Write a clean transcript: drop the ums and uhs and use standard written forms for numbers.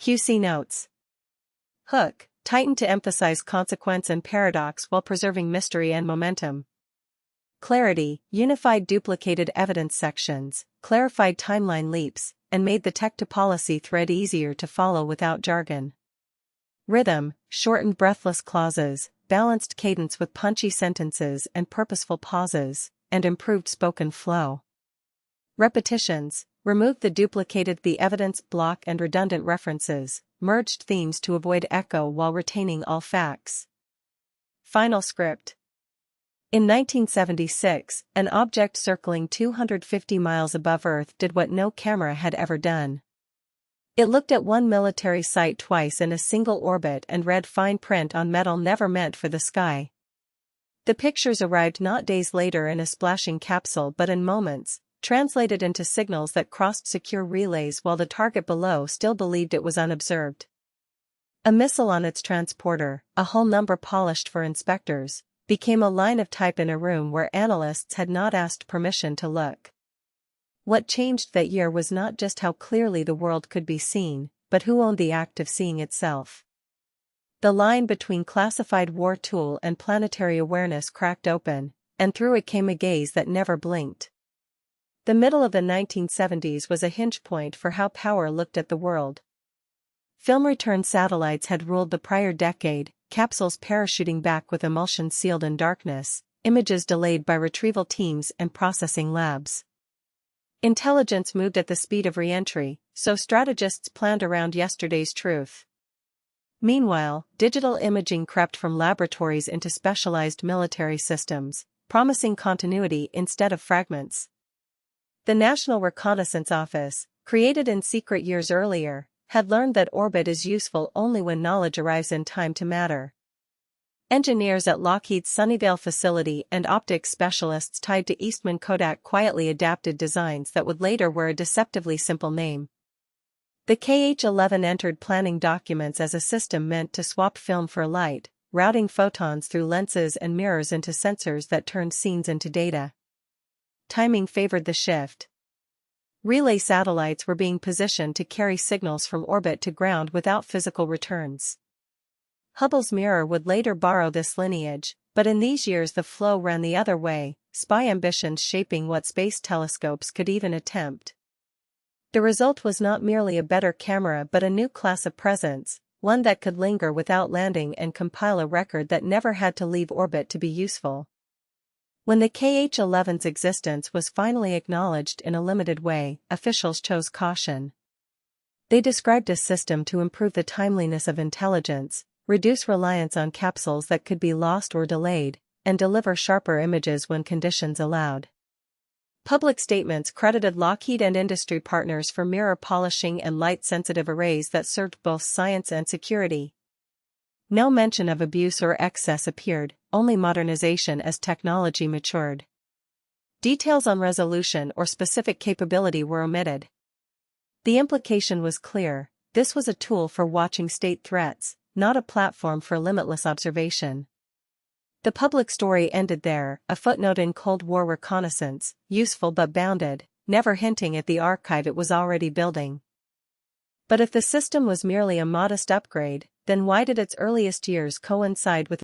QC notes. Hook, tightened to emphasize consequence and paradox while preserving mystery and momentum. Clarity, unified duplicated evidence sections, clarified timeline leaps, and made the tech-to-policy thread easier to follow without jargon. Rhythm, shortened breathless clauses, balanced cadence with punchy sentences and purposeful pauses, and improved spoken flow. Repetitions, removed the evidence block and redundant references, merged themes to avoid echo while retaining all facts. Final script. In 1976, an object circling 250 miles above Earth did what no camera had ever done. It looked at one military site twice in a single orbit and read fine print on metal never meant for the sky. The pictures arrived not days later in a splashing capsule but in moments, translated into signals that crossed secure relays while the target below still believed it was unobserved. A missile on its transporter, a hull number polished for inspectors, became a line of type in a room where analysts had not asked permission to look. What changed that year was not just how clearly the world could be seen, but who owned the act of seeing itself. The line between classified war tool and planetary awareness cracked open, and through it came a gaze that never blinked. The middle of the 1970s was a hinge point for how power looked at the world. Film return satellites had ruled the prior decade, capsules parachuting back with emulsion sealed in darkness, images delayed by retrieval teams and processing labs. Intelligence moved at the speed of re-entry, so strategists planned around yesterday's truth. Meanwhile, digital imaging crept from laboratories into specialized military systems, promising continuity instead of fragments. The National Reconnaissance Office, created in secret years earlier, had learned that orbit is useful only when knowledge arrives in time to matter. Engineers at Lockheed's Sunnyvale facility and optics specialists tied to Eastman Kodak quietly adapted designs that would later wear a deceptively simple name. The KH-11 entered planning documents as a system meant to swap film for light, routing photons through lenses and mirrors into sensors that turned scenes into data. Timing favored the shift. Relay satellites were being positioned to carry signals from orbit to ground without physical returns. Hubble's mirror would later borrow this lineage, but in these years the flow ran the other way, spy ambitions shaping what space telescopes could even attempt. The result was not merely a better camera but a new class of presence, one that could linger without landing and compile a record that never had to leave orbit to be useful. When the KH-11's existence was finally acknowledged in a limited way, officials chose caution. They described a system to improve the timeliness of intelligence, reduce reliance on capsules that could be lost or delayed, and deliver sharper images when conditions allowed. Public statements credited Lockheed and industry partners for mirror polishing and light-sensitive arrays that served both science and security. No mention of abuse or excess appeared, only modernization as technology matured. Details on resolution or specific capability were omitted. The implication was clear: this was a tool for watching state threats, not a platform for limitless observation. The public story ended there, a footnote in Cold War reconnaissance, useful but bounded, never hinting at the archive it was already building. But if the system was merely a modest upgrade, then why did its earliest years coincide with